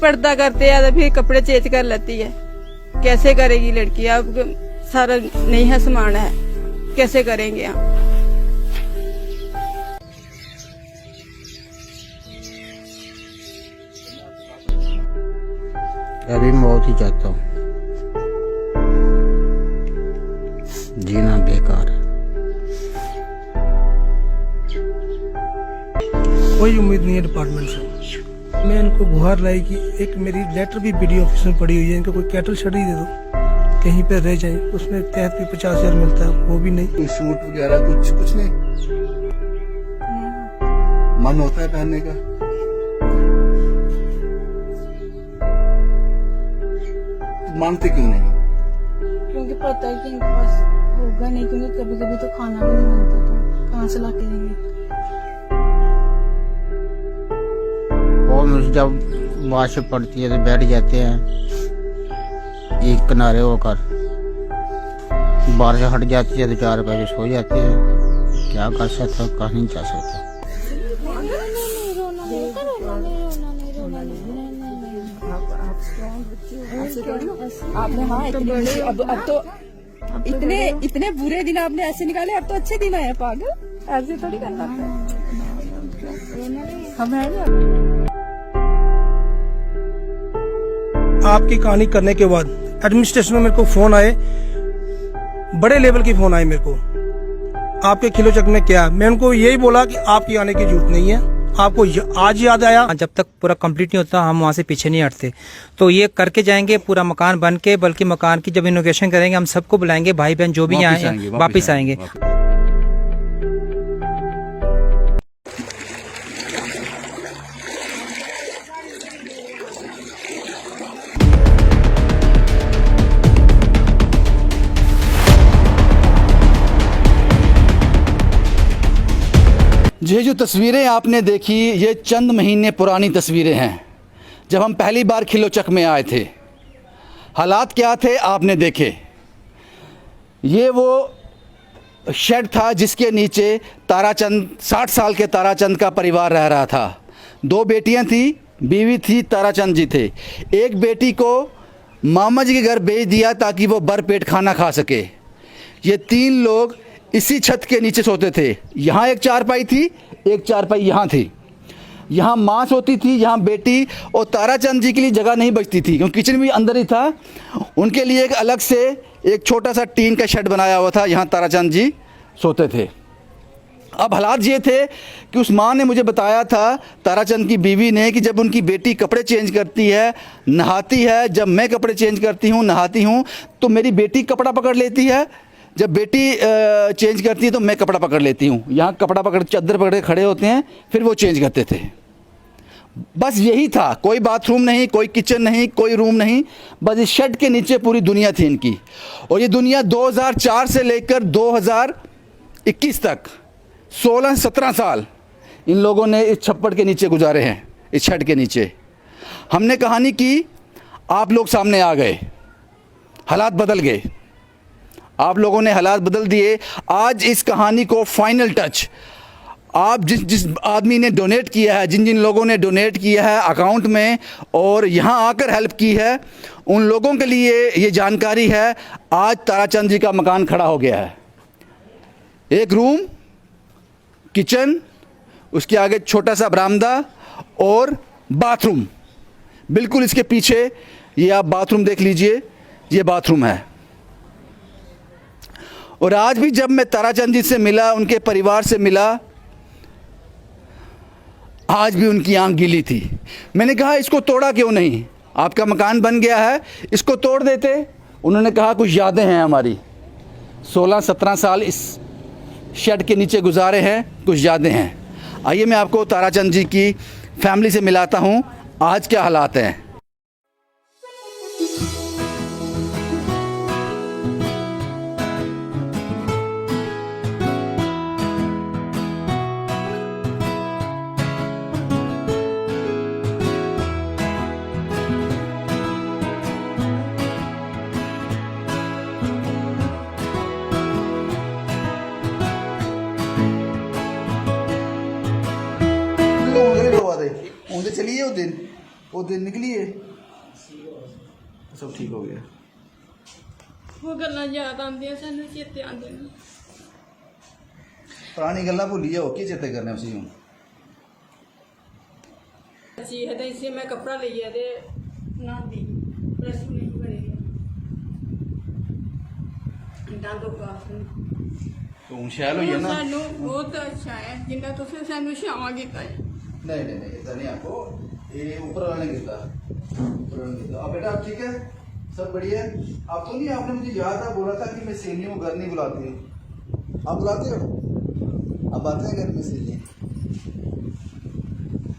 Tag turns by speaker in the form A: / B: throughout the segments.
A: पर्दा करते हैं तो फिर कपड़े चेंज कर लेती है। कैसे करेगी लड़की? अब सारा नहीं है, सामान है, कैसे करेंगे हम?
B: अभी मौत ही चाहता हूँ, जीना बेकार है।
C: कोई उम्मीद नहीं है डिपार्टमेंट से। मैं इनको गुहार लाई कि एक मेरी लेटर भी बीडीओ ऑफिस में पड़ी हुई है, इनको कोई कैटल शट ही दे दो, कहीं पे रह जाए। उसमें तहत भी 50,000 मिलता है, वो भी नहीं।
D: कोई सूट वगैरह कुछ नहीं मन होता है पहनने का। मांगते क्यों नहीं?
A: क्योंकि पता है कि इनके पास होगा नहीं, क्योंकि कभी कभी तो खाना भी नहीं बनता, तो कहाँ से ला के देंगे?
B: और मुझे जब बारिश पड़ती है तो बैठ जाते हैं एक किनारे होकर, बारिश हट जाती है तो 4 बजे सो जाते हैं। क्या कर सकते, कहीं नहीं जा सकते।
E: आपने हाँ अब तो इतने बुरे दिन आपने ऐसे निकाले, अब तो अच्छे दिन आए। पागल, ऐसे थोड़ी करना हम है ना।
C: आपकी कहानी करने के बाद एडमिनिस्ट्रेशन में मेरे को फोन आए, बड़े लेवल के फोन आए मेरे को, आपके खिलोचक में क्या। मैं उनको यही बोला कि आपकी आने की जरूरत नहीं है, आपको आज याद आया।
F: जब तक पूरा कंप्लीट नहीं होता हम वहाँ से पीछे नहीं हटते। तो ये करके जाएंगे पूरा मकान बन के, बल्कि मकान की जब इनोग्रेशन करेंगे हम सबको बुलाएंगे, भाई बहन जो भी यहाँ वापिस आएंगे।
D: ये जो तस्वीरें आपने देखी, ये चंद महीने पुरानी तस्वीरें हैं, जब हम पहली बार खिलोचक में आए थे। हालात क्या थे आपने देखे। ये वो शेड था जिसके नीचे ताराचंद, 60 साल के ताराचंद का परिवार रह रहा था। 2 बेटियां थी, बीवी थी, ताराचंद जी थे। एक बेटी को मामा जी के घर भेज दिया ताकि वो भरपेट खाना खा सके। ये 3 लोग इसी छत के नीचे सोते थे। यहाँ एक चारपाई थी, एक चारपाई यहाँ थी। यहाँ माँ सोती थी, यहाँ बेटी। और ताराचंद जी के लिए जगह नहीं बचती थी क्योंकि किचन भी अंदर ही था। उनके लिए एक अलग से एक छोटा सा टीन का शेड बनाया हुआ था, यहाँ ताराचंद जी सोते थे। अब हालात ये थे कि उस माँ ने मुझे बताया था, ताराचंद की बीवी ने, कि जब उनकी बेटी कपड़े चेंज करती है, नहाती है, जब मैं कपड़े चेंज करती हूँ, नहाती हूँ, तो मेरी बेटी कपड़ा पकड़ लेती है। जब बेटी चेंज करती है तो मैं कपड़ा पकड़ लेती हूँ। यहाँ कपड़ा पकड़, चादर पकड़ के खड़े होते हैं, फिर वो चेंज करते थे। बस यही था, कोई बाथरूम नहीं, कोई किचन नहीं, कोई रूम नहीं। बस इस शेड के नीचे पूरी दुनिया थी इनकी। और ये दुनिया 2004 से लेकर 2021 तक 16-17 साल इन लोगों ने इस छप्पड़ के नीचे गुजारे हैं, इस शेड के नीचे। हमने कहानी की, आप लोग सामने आ गए, हालात बदल गए। आप लोगों ने हालात बदल दिए। आज इस कहानी को फाइनल टच आप जिस आदमी ने डोनेट किया है, जिन लोगों ने डोनेट किया है अकाउंट में और यहाँ आकर हेल्प की है, उन लोगों के लिए ये जानकारी है। आज ताराचंद जी का मकान खड़ा हो गया है। एक रूम, किचन, उसके आगे छोटा सा बरामदा और बाथरूम। बिल्कुल इसके पीछे ये आप बाथरूम देख लीजिए, ये बाथरूम है। और आज भी जब मैं ताराचंद जी से मिला, उनके परिवार से मिला, आज भी उनकी आंख गीली थी। मैंने कहा इसको तोड़ा क्यों नहीं, आपका मकान बन गया है, इसको तोड़ देते। उन्होंने कहा कुछ यादें हैं हमारी, 16-17 साल इस शेड के नीचे गुजारे हैं, कुछ यादें हैं। आइए मैं आपको ताराचंद जी की फैमिली से मिलाता हूँ, आज क्या हालात हैं। चलिए उस दिन वो दिन निकली है, सब ठीक हो गया।
A: ਉਹ ਗੱਲਾਂ ਯਾਦ ਆਉਂਦੀਆਂ ਸਾਨੂੰ, ਚੇਤੇ ਆਉਂਦੇ ਨੇ।
D: पुरानी गल्ला भूली जाओ, की चेते करने उसी हूँ।
A: जी है तो इसे मैं कपड़ा ले गया थे ना दी प्रेस नहीं करेगा डांडो का
D: तो हूँ शैल हुई है ना।
A: सानू बहुत अच्छा है जिन्ना तुसे सानू छावा कीता है।
D: नहीं नहीं नहीं, इतना नहीं आपको, ये ऊपर वाले ने गिरता, ऊपर वाले ने गिरता। अब बेटा आप ठीक है, सब बढ़िया है। आपको नहीं, आपने मुझे याद था, बोला था कि मैं सहेलियों को घर नहीं बुलाती, आप बुलाते हो? अब आते हैं घर में सहेलियाँ?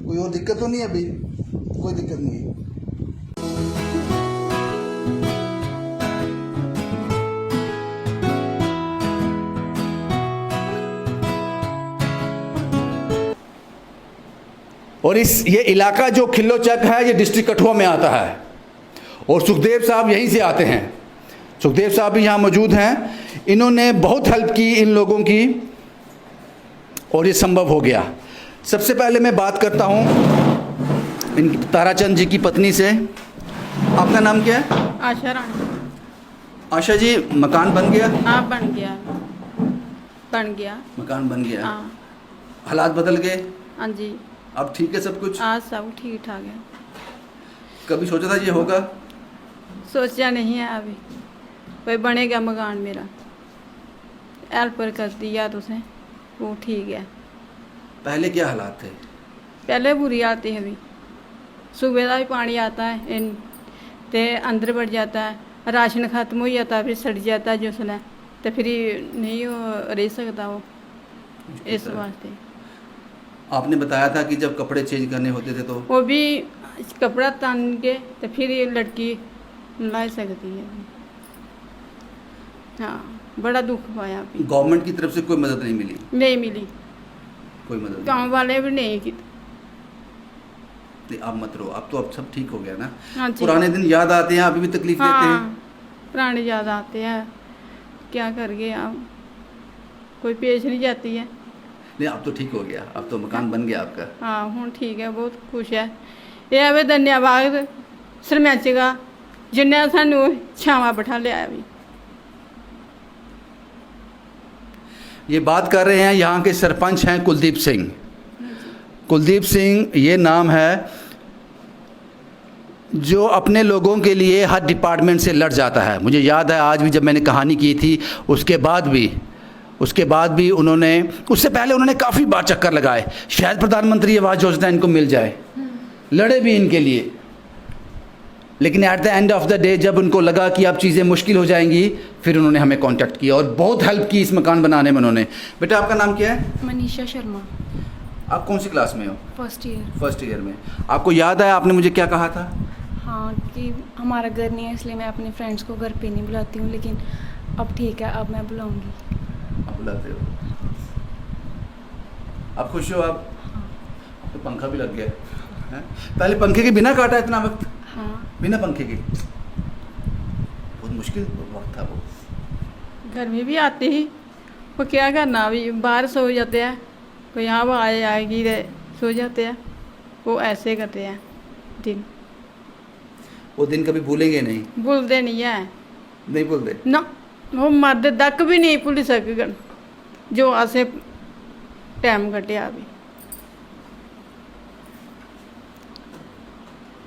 D: कोई और दिक्कत तो नहीं है अभी? कोई दिक्कत नहीं है। और ये इलाका जो खिल्लोचक है, ये डिस्ट्रिक्ट कठुआ में आता है और सुखदेव साहब यहीं से आते हैं। सुखदेव साहब भी यहाँ मौजूद हैं। इन्होंने बहुत हेल्प की इन लोगों की और ये संभव हो गया। सबसे पहले मैं बात करता हूँ इन ताराचंद जी की पत्नी से। आपका नाम क्या है?
A: आशा रानी।
D: आशा जी, मकान बन गया?
A: हाँ बन गया, बन गया
D: मकान बन गया।
A: हाँ
D: हालात बदल गए?
A: हाँ जी,
D: अब ठीक है सब कुछ?
A: आज सब ठीक ठाक है।
D: कभी सोचा था ये होगा?
A: सोचा नहीं है अभी, भाई बनेगा मकान मेरा। हेल्प कर दिया तुसे, वो ठीक है।
D: पहले क्या हालात थे?
A: पहले बुरी आती है अभी, सुबह का भी पानी आता है इन ते अंदर बढ़ जाता है, राशन खत्म हो जाता है, फिर सड़ जाता है जिसने, तो फिर नहीं रह सकता वो, इस वास्ते।
D: आपने बताया था कि जब कपड़े चेंज करने होते थे तो
A: वो भी कपड़ा तान के तो फिर ये लड़की ला सकती है। हाँ बड़ा दुख पाया अभी।
D: गवर्नमेंट की तरफ से कोई मदद नहीं मिली?
A: नहीं मिली,
D: कोई मदद नहीं।
A: गांव वाले भी नहीं की।
D: नहीं, आप मत रो, अब तो अब सब ठीक हो गया ना।
A: हाँ जी।
D: पुराने दिन याद आते हैं, अभी भी तकलीफ देते
A: हाँ
D: हैं?
A: पुराने याद आते हैं, क्या कर गए आप, कोई पेश नहीं जाती है।
D: नहीं, अब तो ठीक हो गया, अब तो मकान बन गया आपका।
A: हाँ हूँ ठीक है, बहुत खुश है। ये अवे धन्यवाद सरपंच का जिन्हें सानू छावा बैठा लिया अभी।
D: ये बात कर रहे हैं यहाँ के सरपंच हैं कुलदीप सिंह। कुलदीप सिंह ये नाम है जो अपने लोगों के लिए हर डिपार्टमेंट से लड़ जाता है। मुझे याद है आज भी जब मैंने कहानी की थी, उसके बाद भी उन्होंने, उससे पहले उन्होंने काफ़ी बार चक्कर लगाए, शायद प्रधानमंत्री आवास योजना इनको मिल जाए, लड़े भी इनके लिए। लेकिन at the end of the day जब उनको लगा कि अब चीज़ें मुश्किल हो जाएंगी, फिर उन्होंने हमें कांटेक्ट किया और बहुत हेल्प की इस मकान बनाने में उन्होंने। बेटा आपका नाम क्या है?
E: मनीषा शर्मा।
D: आप कौन सी क्लास में हो?
E: First year.
D: फर्स्ट ईयर में। आपको याद है आपने मुझे क्या कहा था?
E: हाँ कि हमारा घर नहीं है इसलिए मैं अपने फ्रेंड्स को घर पे नहीं बुलाती हूँ, लेकिन अब ठीक है, अब मैं बुलाऊंगी।
D: आप बुलाते हो? आप खुश हो? आप तो पंखा भी लग गया है। पहले पंखे के बिना काटा इतना वक्त?
E: हाँ
D: बिना पंखे के बहुत मुश्किल वक्त था वो।
A: गर्मी भी आती ही, वो क्या करना, अभी बाहर सो जाते हैं, कोई यहाँ आवाज आएगी तो सो जाते हैं, वो ऐसे करते हैं दिन।
D: वो दिन कभी भूलेंगे नहीं?
A: भूलते नहीं है
D: नहीं भूलते
A: ना, वो मर्द तक भी नहीं भूल सकन जो असें टाइम कटिया अभी।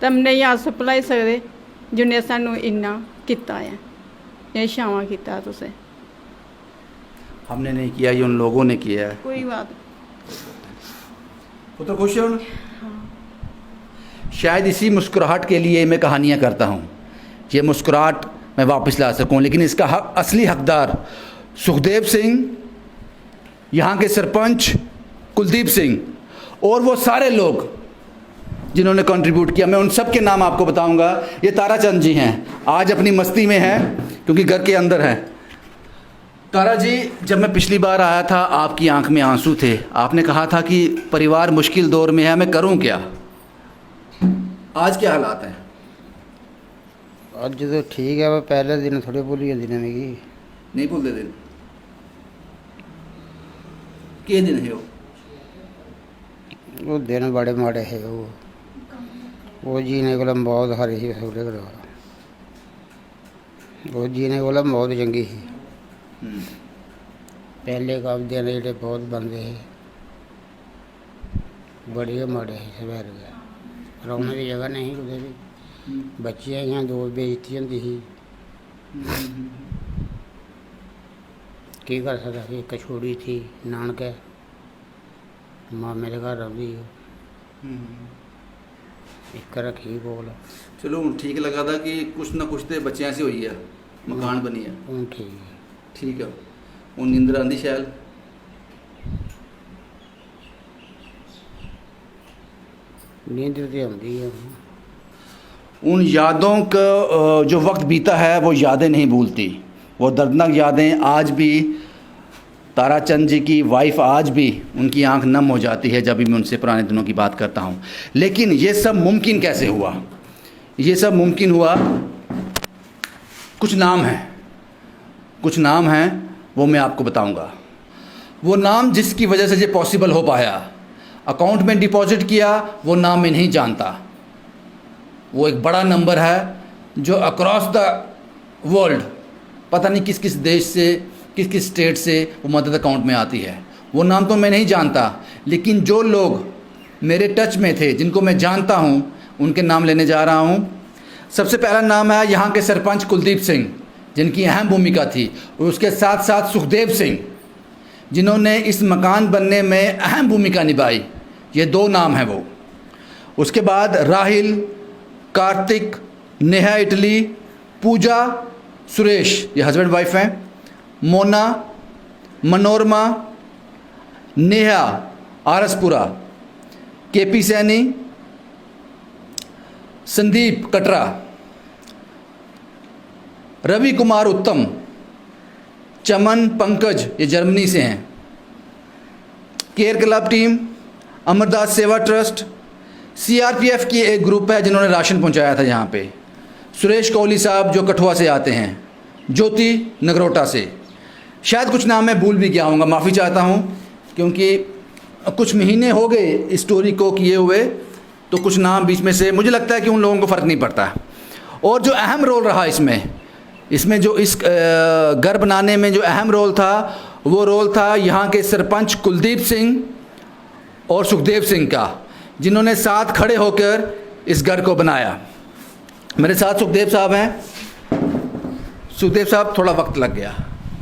A: तब नहीं अस भुलाई सकते जिन्हें सानू इन्ना किता है, ये छावां किता तुसें।
D: हमने नहीं किया, ये उन लोगों ने किया है।
A: कोई बात
D: वो तो खुश है उन। शायद इसी मुस्कुराहट के लिए मैं कहानियाँ करता हूँ, ये मुस्कुराहट मैं वापस ला सकूँ। लेकिन इसका असली हकदार सुखदेव सिंह, यहाँ के सरपंच कुलदीप सिंह और वो सारे लोग जिन्होंने कंट्रीब्यूट किया। मैं उन सब के नाम आपको बताऊंगा। ये ताराचंद जी हैं, आज अपनी मस्ती में हैं क्योंकि घर के अंदर हैं। तारा जी, जब मैं पिछली बार आया था आपकी आंख में आंसू थे, आपने कहा था कि परिवार मुश्किल दौर में है, मैं करूं क्या। आज क्या हालात हैं?
B: आज तो ठीक है, वो पहले दिन थोड़े भूलिए दिन में
D: नहीं भूलते दिन? के दिन है
B: वो दिन बड़े माड़े है वो। वो जीने कोला बहुत हारी ही थोड़े करो वो जीने कोला बहुत चंगी थी पहले का दिन जेह्ड़े बहुत बंदे हे बड़े गै माड़े हे सवेर गै रौह्ने दी जगह नहीं कुदै भी बच्चे हियां दो बेइज्जती होंदी ही की कर सकदा कि इक छोड़ी थी नानकै मामे दे घर रौंह्दी ही इक रखी कोल
D: चलो हुण ठीक लगा था कि कुछ ना कुछ तो बच्चों से हुई है मकान बनी है
B: हूँ ठीक है
D: ठीक है हूँ नींदर आंदी शैल
B: नींद तो आती है
D: उन यादों का जो वक्त बीता है वो यादें नहीं भूलती वो दर्दनाक यादें आज भी ताराचंद जी की वाइफ आज भी उनकी आंख नम हो जाती है जब भी मैं उनसे पुराने दिनों की बात करता हूँ। लेकिन ये सब मुमकिन कैसे हुआ? ये सब मुमकिन हुआ कुछ नाम हैं वो मैं आपको बताऊंगा। वो नाम जिसकी वजह से ये पॉसिबल हो पाया, अकाउंट में डिपॉजिट किया, वो नाम मैं नहीं जानता। वो एक बड़ा नंबर है जो अक्रॉस द वर्ल्ड पता नहीं किस किस देश से किस किस स्टेट से वो मदद अकाउंट में आती है। वो नाम तो मैं नहीं जानता, लेकिन जो लोग मेरे टच में थे जिनको मैं जानता हूँ उनके नाम लेने जा रहा हूँ। सबसे पहला नाम है यहाँ के सरपंच कुलदीप सिंह जिनकी अहम भूमिका थी, और उसके साथ साथ सुखदेव सिंह जिन्होंने इस मकान बनने में अहम भूमिका निभाई। ये दो नाम हैं वो। उसके बाद राहिल, कार्तिक, नेहा इटली, पूजा, सुरेश, ये हस्बैंड वाइफ हैं, मोना, मनोरमा, नेहा आरसपुरा, केपी सैनी, संदीप कटरा, रवि कुमार उत्तम, चमन पंकज, ये जर्मनी से हैं, केयर क्लब टीम, अमरदास सेवा ट्रस्ट, सीआरपीएफ की एक ग्रुप है जिन्होंने राशन पहुंचाया था यहाँ पे, सुरेश कोहली साहब जो कठुआ से आते हैं, ज्योति नगरोटा से। शायद कुछ नाम मैं भूल भी गया हूँगा, माफ़ी चाहता हूँ क्योंकि कुछ महीने हो गए इस स्टोरी को किए हुए, तो कुछ नाम बीच में से मुझे लगता है कि उन लोगों को फ़र्क नहीं पड़ता। और जो अहम रोल रहा इसमें जो इस घर बनाने में जो अहम रोल था वो रोल था यहाँ के सरपंच कुलदीप सिंह और सुखदेव सिंह का, जिन्होंने साथ खड़े होकर इस घर को बनाया। मेरे साथ सुखदेव साहब हैं। सुखदेव साहब थोड़ा वक्त लग गया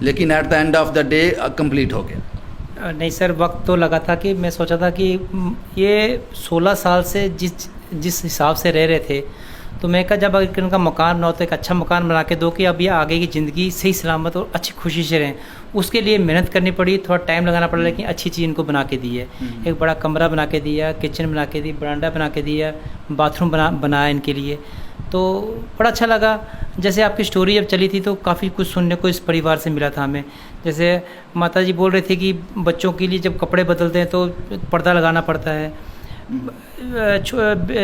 D: लेकिन at the end of the day complete हो गया।
F: नहीं सर, वक्त तो लगा था कि मैं सोचा था कि ये 16 साल से जिस हिसाब से रह रहे थे, तो मैं कहा जब अगर उनका मकान बना तो एक अच्छा मकान बना के दो कि अब ये आगे की ज़िंदगी सही सलामत और अच्छी खुशी से रहें। उसके लिए मेहनत करनी पड़ी, थोड़ा टाइम लगाना पड़ा, लेकिन अच्छी चीज़ इनको बना के दी है। एक बड़ा कमरा बना के दिया, किचन बना के दी, बरांडा बना के दिया, बाथरूम बनाया इनके लिए, तो बड़ा अच्छा लगा। जैसे आपकी स्टोरी जब चली थी तो काफ़ी कुछ सुनने को इस परिवार से मिला था हमें। जैसे माता जी बोल रहे थे कि बच्चों के लिए जब कपड़े बदलते हैं तो पर्दा लगाना पड़ता है।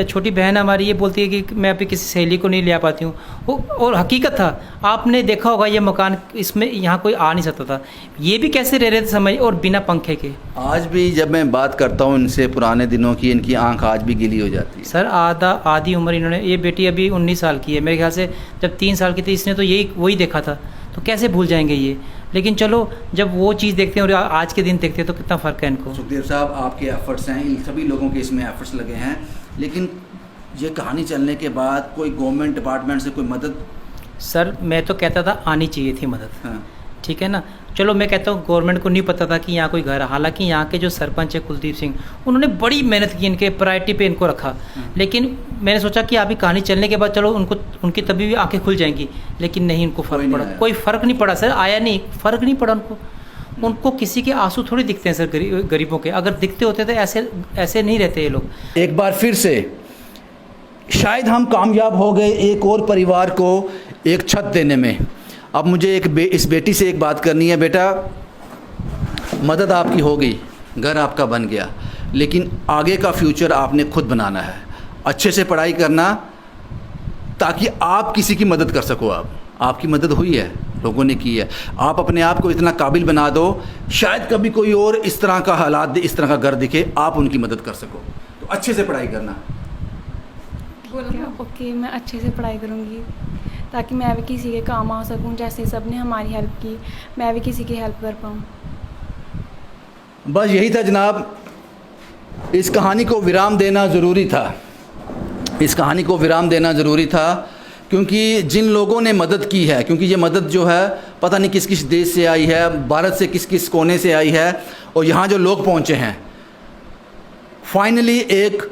F: छोटी बहन हमारी ये बोलती है कि मैं अपनी किसी सहेली को नहीं ले आ पाती हूँ। और हकीकत था, आपने देखा होगा ये मकान, इसमें यहाँ कोई आ नहीं सकता था। ये भी कैसे रह रहे थे समझ, और बिना पंखे के।
D: आज भी जब मैं बात करता हूँ इनसे पुराने दिनों की, इनकी आंख आज भी गीली हो जाती है।
F: सर आधी उम्र इन्होंने, ये बेटी अभी 19 साल की है मेरे ख्याल से, जब 3 साल की थी इसने तो वही देखा था, तो कैसे भूल जाएंगे ये। लेकिन चलो जब वो चीज़ देखते हैं और आज के दिन देखते हैं तो कितना फ़र्क है इनको।
D: सुखदेव साहब, आपके एफर्ट्स हैं, इन सभी लोगों के इसमें एफर्ट्स लगे हैं, लेकिन ये कहानी चलने के बाद कोई गवर्नमेंट डिपार्टमेंट से कोई मदद?
F: सर मैं तो कहता था आनी चाहिए थी मदद।
D: हाँ।
F: ठीक है ना, चलो मैं कहता हूँ गवर्नमेंट को नहीं पता था कि यहाँ कोई घर है। हालांकि यहाँ के जो सरपंच है कुलदीप सिंह, उन्होंने बड़ी मेहनत की, इनके प्रायोरिटी पे इनको रखा। लेकिन मैंने सोचा कि अभी कहानी चलने के बाद चलो उनकी तभी भी आंखें खुल जाएंगी, लेकिन नहीं, उनको फ़र्क पड़ा, कोई फ़र्क नहीं पड़ा सर, आया नहीं, फ़र्क नहीं पड़ा उनको किसी के आंसू थोड़ी दिखते हैं सर गरीबों के। अगर दिखते होते तो ऐसे नहीं रहते ये लोग।
D: एक बार फिर से शायद हम कामयाब हो गए एक और परिवार को एक छत देने में। अब मुझे इस बेटी से एक बात करनी है। बेटा, मदद आपकी हो गई, घर आपका बन गया, लेकिन आगे का फ्यूचर आपने खुद बनाना है। अच्छे से पढ़ाई करना ताकि आप किसी की मदद कर सको। आपकी मदद हुई है, लोगों ने की है। आप अपने आप को इतना काबिल बना दो, शायद कभी कोई और इस तरह का हालात, इस तरह का घर दिखे, आप उनकी मदद कर सको। तो अच्छे से पढ़ाई करना।
G: ओके, मैं अच्छे से पढ़ाई करूँगी ताकि मैं भी किसी के काम आ सकूँ। जैसे सब ने हमारी हेल्प की, मैं भी किसी की हेल्प कर पाऊँ।
D: बस यही था जनाब, इस कहानी को विराम देना ज़रूरी था। इस कहानी को विराम देना ज़रूरी था क्योंकि जिन लोगों ने मदद की है, क्योंकि ये मदद जो है पता नहीं किस किस देश से आई है, भारत से किस किस कोने से आई है, और यहाँ जो लोग पहुँचे हैं, फाइनली एक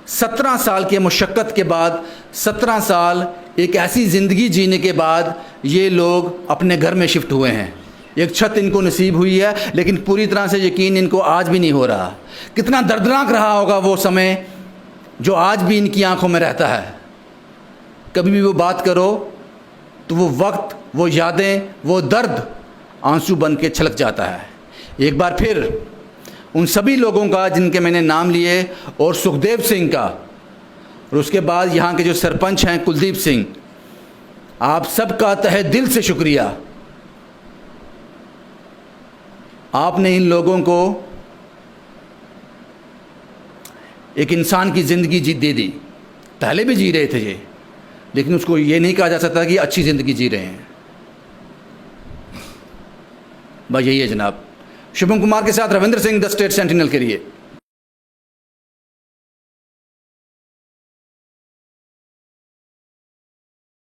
D: 17 साल के मुशक्क़त के बाद, 17 साल एक ऐसी ज़िंदगी जीने के बाद ये लोग अपने घर में शिफ्ट हुए हैं। एक छत इनको नसीब हुई है, लेकिन पूरी तरह से यकीन इनको आज भी नहीं हो रहा। कितना दर्दनाक रहा होगा वो समय जो आज भी इनकी आंखों में रहता है। कभी भी वो बात करो तो वो वक्त, वो यादें, वो दर्द आंसू बन के छलक जाता है। एक बार फिर उन सभी लोगों का जिनके मैंने नाम लिए, और सुखदेव सिंह का, और उसके बाद यहाँ के जो सरपंच हैं कुलदीप सिंह, आप सबका तहे दिल से शुक्रिया। आपने इन लोगों को एक इंसान की ज़िंदगी दे दी। पहले भी जी रहे थे ये, लेकिन उसको ये नहीं कहा जा सकता कि अच्छी ज़िंदगी जी रहे हैं। बस यही है जनाब। शुभम कुमार के साथ Ravindra Singh, the state sentinel के लिए।